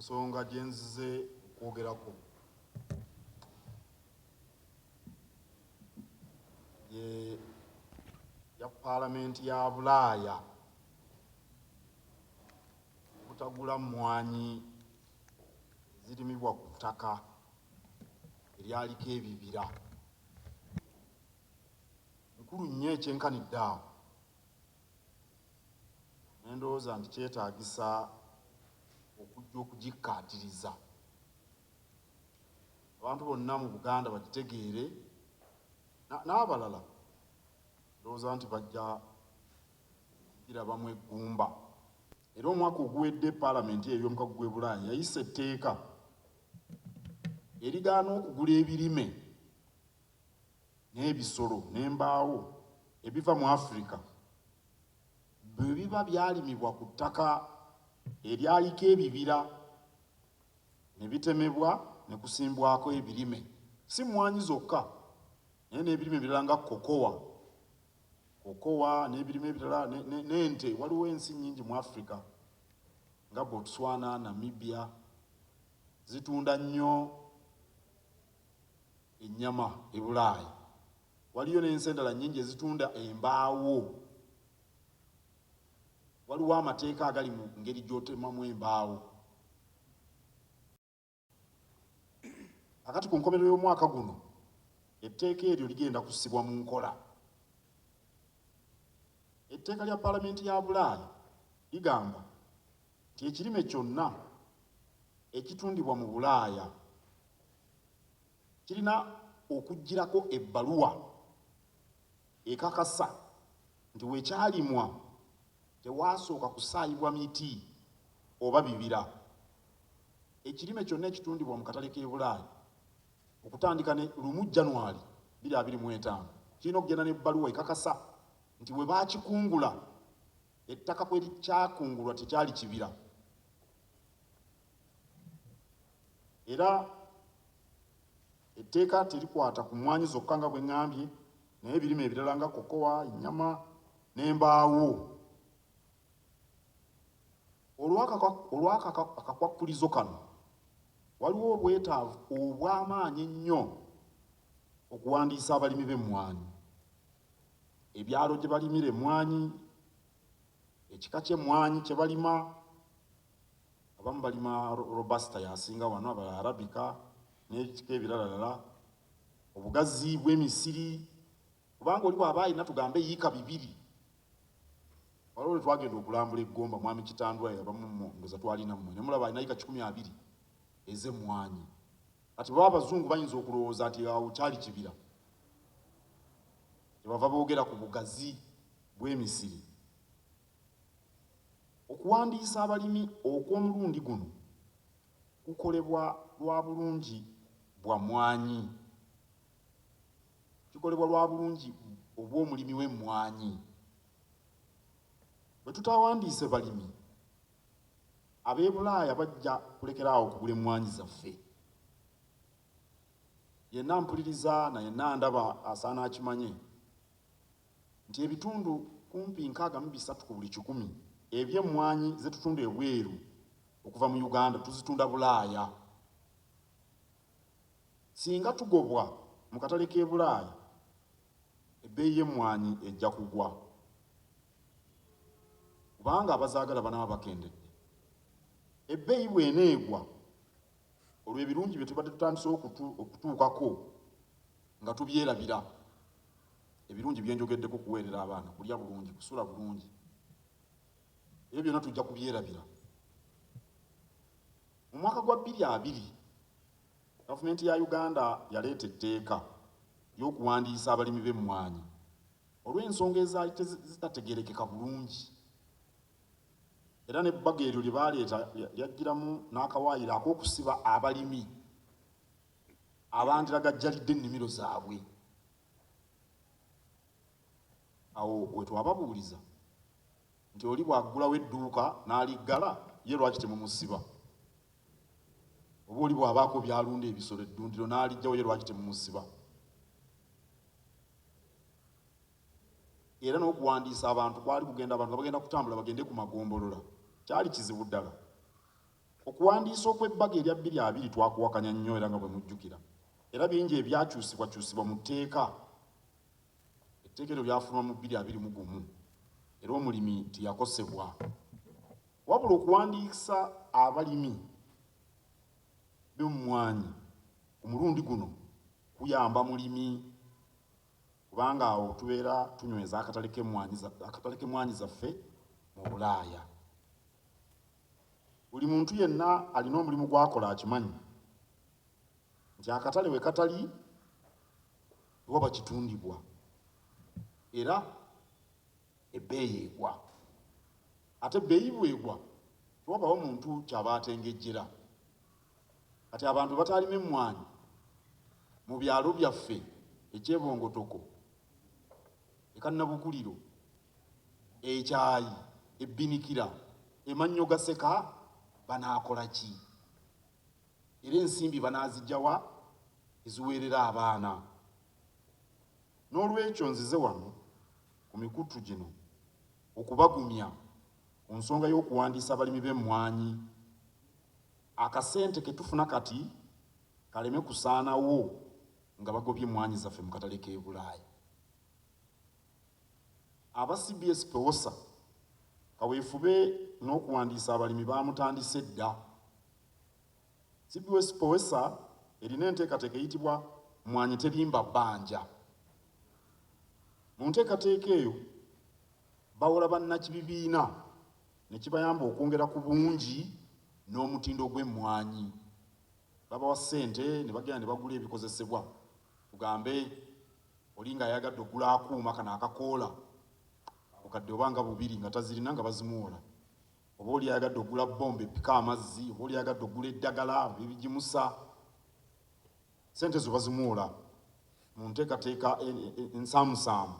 ensonga gye nzize okwogerako ya Paalamenti ya Bulaaya okutagula mmwanyi ezirimibwa ku ttaka eryaliko ebibira. Nkulu nnyo ekyenkanidde awo, ne ndowooza nti kyetaagisa okujja okugikkaatiriza abantu bonna mu Buganda bagitegeere, n'abalala ndowooza nti bajja kugirabamu eggumba. Era omwaka oguwedde Paalamenti ey'omukago gw'e Bulaaya yayisa etteeka erigaana okugula ebirime n'ebisolo n'embaawo ebiva mu Africa bwe biba byalimibwa ku ttaka eryaliko ebibira ne bitemebwa ne kusimbwako ebirime, si mmwanyi zokka naye n'ebirime ebirala nga kokowa n'ebirime ebirala n'ente. Waliwo ensi nnyingi mu Africa nga Botswana, Namibia zitunda nnyo ennyama e Bulaaya. Waliyo n'ensi endala nnyingi ezitunda embaawo. Waliwo amateeka agali mu ngeri gy'otemamu embaawo. Akati ku nkomerero y'omwaka guno etteeka eryo ligenda kussibwa mu nkola. Etteeka lya Paalamenti ya Bulaaya ligamba nti ekirime kyonna ekitundibwa mu Bulaaya kirina okugirako ebbaluwa ekakasa nti weekyalimwa tewasooka kusaayibwa miti oba bibira. Ekirime kyonna ekitundibwa mu katale k'e Bulaaya okutandika ne 1 January 2025 kirina okugenda n'ebbaluwa ekakasa nti we baakikungula ettaka kwe likyakungulwa tekyali kibira. Era etteeka terikwata ku mmwanyi zokka nga bwe ŋŋambye, naye ebirime ebirala nga kokowa, ennyama n'embaawo. Olw'akakwakkulizo kano waliwo obwetaavu obw'amaanyi ennyo okuwandiisa abalimi b'emmwanyi, ebyalo gye balimira emmwanyi, ekika ky'emmwanyi kye balima. Abamu balima Robusta yasinga wano, abalala Arabica n'ebika ebiralalala, obugazi bw'emisiri, kubanga oli bw'aba alina tugambe yiika 2. Waliwo lwe twagenda okulambula eggomba mwami Kitandwa abamu ndoza twalina mmwe ne mulaba alina yiika 12 ez'emmwanyi. Kati baba abazungu bayinza okulowooza nti awo kyali kibira, kyebava boogera ku bugazi bw'emisiri. Okuwandiisa abalimi okw'omulundi guno kukolebwa lwa bulungi bwa mmwanyi, kikolebwa lwa bulungi obw'omulimi w'emmwanyi. Bwe tutawandiise balimi, ab'e Bulaaya bajja kulekeraawo okugula emmwanyi zaffe. Yenna mpuliriza na yenna ndaba asaana akimanye nti ebitundu kumpi 63 ku buli 100 eby'emmwanyi ze tutunda ebweru okuva mu Uganda tuzitunda Bulaaya. Singa tugobwa mu katale k'e Bulaaya, ebbeeyi y'emmwanyi ejja kugwa kubanga abazaagala banaba bakendedde. Ebbeeyi bw'eneegwa, olwo ebirungi bye tubadde tutandise okutuukako nga tubyerabira, ebirungi byenjogeddeko: kuweerera abaana, kulya bulungi, kusula bulungi, ebyo byonna tujja kubyerabira. Mu mwaka gwa 2020 gavumenti ya Uganda yaleeta etteeka y'okuwandiisa abalimi b'emmwanyi olw'ensonga ezaali zitategeerekeka bulungi. Era n'ebbaga eryo lye baaleeta lyajjiramu n'akawaayiro ak'okusiba abalimi abandiragajjalidde ennimiro zaabwe. Awo we twababuuliza nti oli bw'aggulawo edduuka n'aliggala, ye lwaki temumusiba? Oba oli bw'abaako byalunda ebisolo eddundiro n'alijjawo, ye lwaki temumusiba? Era n'okuwandiisa abantu kwali kugenda abantu nga bagenda kutambula bagende ku magombolola kyali kizibu ddala. okuwandiisa okw'ebbaga erya 2020 twakuwakanya nnyo era nga bwe mujjukira, era bingi ebyakyusibwakyusibwa mu tteeka. Etteeka eryo lyafuluma mu 2021 era omulimi teyakosebwa, wabula okuwandiisa abalimi b'emmwanyi ku mulundi guno kuyamba mulimi, kubanga awo tubeera tunyweza akatale k'emmwanyi zaffe mu Bulaaya. Buli muntu yenna alina omulimu gw'akola akimanyi nti akatale we katali waba kitundibwa era ebbeeyi egwa. Ate ebbeeyi bwegwa tewabawo muntu kyaba atengejjera. Kati abantu batalima emmwanyi mu byalo byaffe ekyebongotoko, ekannabuguliro, ekyayi, ebbinikira, emannyo gaseka, banaakola ki? Era ensimbi banaazijjawa eziweerera abaana. N'olwekyo nzize wano ku mikutu gino okubagumya ku nsonga y'okuwandiisa abalimi b'emmwanyi. Akasente ke tufuna kati kaleme kusaanawo nga bagobye emmwanyi zaffe mu katale k'e Bulaaya. Aba CBS PEWOSA kaweefube n'okuwandiisa abalimi baamutandise dda. CBS PEWOSA erina enteekateeka eyitibwa Mmwanyi Terimba Bbanja. Mu nteekateeka eyo bawola bannakibibiina ne kibayamba okwongera ku bungi n'omutindo gw'emmwanyi. Babawa ssente ne bagenda ne bagula ebikozesebwa. Tugambe oli ng'ayagadde oggula akuuma kano akakoola obukadde obanga 2 nga tazirina nga bazimuwola, oba oli ayagadde oggula bbomba eppika amazzi, oba oli ayagadde oggula eddagala ebigimusa, ssente zo bazimuwola mu nteekateeka ensaamusaamu.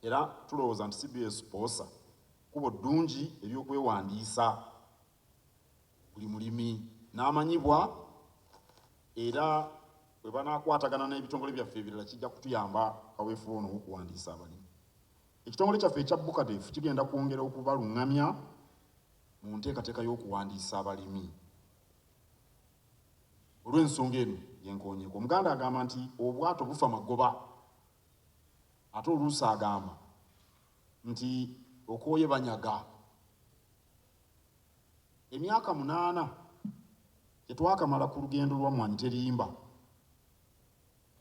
Era tulowooza nti CBS PEWOSA kubo ddungi ery'okwewandiisa buli mulimi n'amanyibwa, era bwe banaakwatagana n'ebitongole byaffe ebirala kijja kutuyamba kaweefube ono w'okuwandiisa abalimi. Ekitongole kyaffe ekya BUCADEF kigenda kwongera okubaluŋŋamya mu nteekateeka y'okuwandiisa abalimi. Olw'ensonga eno yenkoonyeeko. Omuganda agamba nti obwato bufa magoba, ate oluusi agamba nti okooye banyaga. Emyaka 8 tetwakamala ku lugendo lwa Mmwanyi Terimba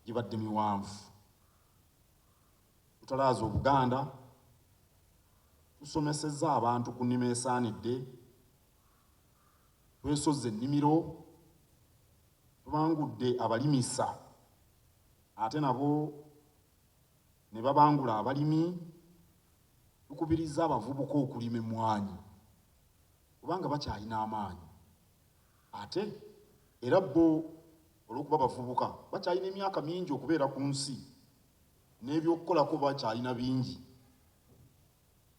gibadde miwanvu. Tutalaaza Obuganda, tusomesezza abantu ku nnima esaanidde, twesozza ennimiro, tubangudde abalimisa ate nabo ne babangula abalimi, tukubiriza abavubuka okulima emmwanyi kubanga bakyalina amaanyi. Ate era bo olw'okuba bavubuka bakyalina emyaka mingi okubeera ku nsi n'ebyokukolako bakyalina bingi.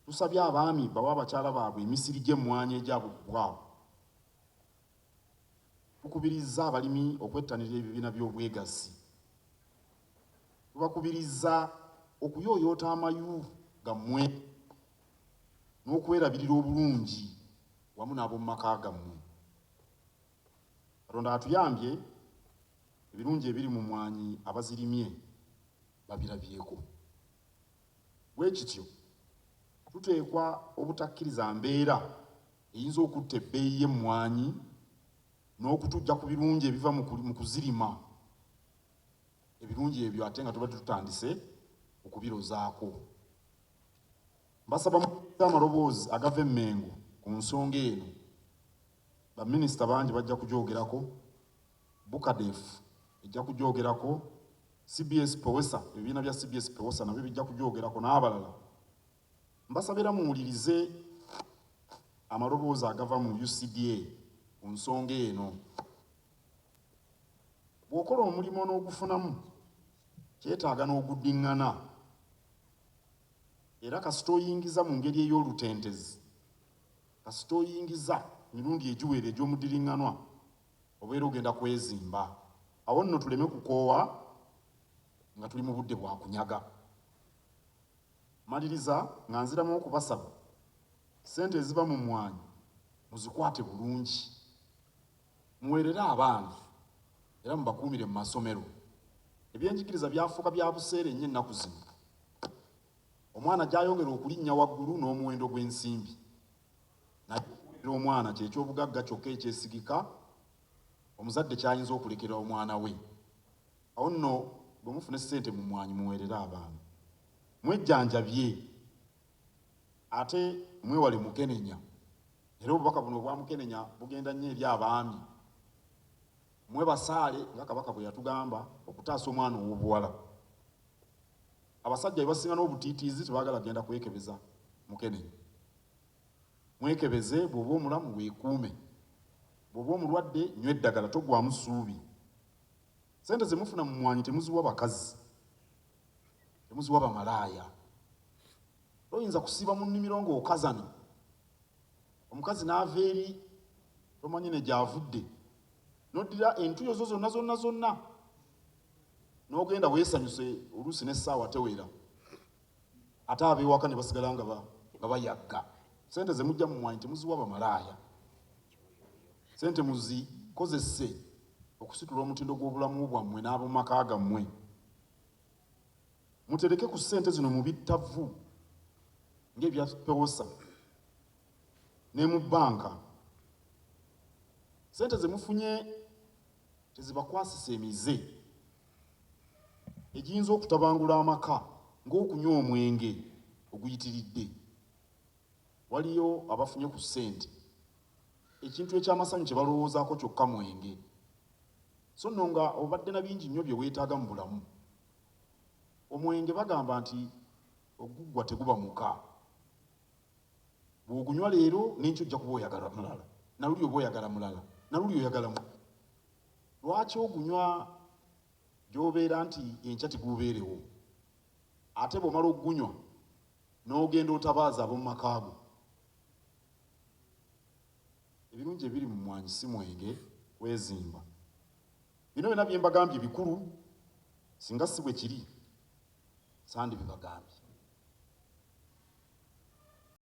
Tusabye abaami bawa abakyala baabwe emisiri gy'emmwanyi egyabwe ku bwabwe. Tukubiriza abalimi okwettanira ebibiina by'obwegassi. Tubakubiriza okuyooyoota amayu gammwe n'okwerabirira obulungi wamu n'ab'omu maka gammwe. Katonda atuyambye ebirungi ebiri mu mmwanyi abazirimye babirabyeko. Bwe kityo tuteekwa obutakkiriza mbeera eyinza okutta ebbeeyi y'emmwanyi n'okutujja ku birungi ebiva mu kuzirima. Ebirungi ebyo ate nga tuba tutandise okubirozaako. Mbasaba mukuliza amaloboozi agava e Mengo ku nsonga eno. Baminisita bangi bajja kugyogerako, BUCADEF ejja kugyogerako, CBS PEWOSA, ebibiina bya CBS PEWOSA nabyo bijja kugyogerako n'abalala. Mbasabira muwulirize amaloboozi agava mu UCDA ku nsonga eno. Bw'okola omulimu n'ogufunamu kyetaaga n'oguddiŋŋana, era kasita oyingiza mu ngeri ey'olutentezi, kasita oyingiza mirundi egiwera egy'omuddiringanwa, obeera ogenda kwezimba. Awo nno tuleme kukoowa nga tuli mu budde bwa kunyaga. Maliriza nga nziramu okubasaba ssente eziva mu mmwanyi muzikwate bulungi. muweerere abaana era mubakuumire mu masomero. Ebyenjigiriza byafuuka bya buseere nnyo ennaku zino. Omwana gy'ayongera okulinnya waggulu n'omuwendo gw'ensimbi. Naye omwana kyekyobugagga kyokka ekyesigika omuzadde kyayinza okulekera omwana we. Awo nno bwe mufuna ssente mu mmwanyi muweerere abaana. Mwejjanjabye ate mwewale mukenenya. Era obubaka buno obwa mukenenya bugenda nnyo eri abaami. Mwebasaale nga Kabaka bwe yatugamba okutaasa omwana ow'obuwala. Abasajja bebasinga n'obutiitiizi tebaagala genda kwekebeza mukenenya. Mwekebeze, bw'oba omulamu weekuume. Bw'oba omulwadde nywa eddagala togwamu ssuubi. Ssente ze mufuna mu mmwanyi temuziwa bakazi, temuziwa bamalaaya. Oyinza kusiiba mu nnimiro ng'okazana, omukazi n'ava eri tomanyi ne gy'avudde, n'oddira entuyo zo zonna n'ogenda weesanyuse oluusi n'essaawa tewera, ate ab'ewaka ne basigala nga bayagga. Ssente ze mujja mu mmwanyi temuziwa bamalaaya. Ssente muzikozese okusitula omutindo gw'obulamu bwammwe n'ab'omu maka gammwe. Mutereke ku ssente zino mu bittavu ng'ebya pewosa ne mu bbanka. Ssente ze mufunye tezibakwasisa emize egiyinza okutabangula amaka ng'okunywa omwenge oguyitiridde. Waliyo abafunye ku ssente ekintu eky'amasanyu kye balowoozaako kyokka mwenge. So nno nga obadde na bingi nnyo bye weetaaga mu bulamu. Omwenge bagamba nti oguggwa teguba muka. Bw'ogunywa leero n'enkya ojja kuba oyagala mulala, naluli oba oyagala mulala, naluli oyagala mulala. Lwaki ogunywa gy'obeera nti enkya tigubeerewo, ate bw'omala okugunywa n'ogenda otabaaza ab'omu maka go? Ebirungi ebiri mu mmwanyi si mwenge wezimba. Bino byonna bye mbagambye bikulu, singa si bwe kiri sandibibagambye.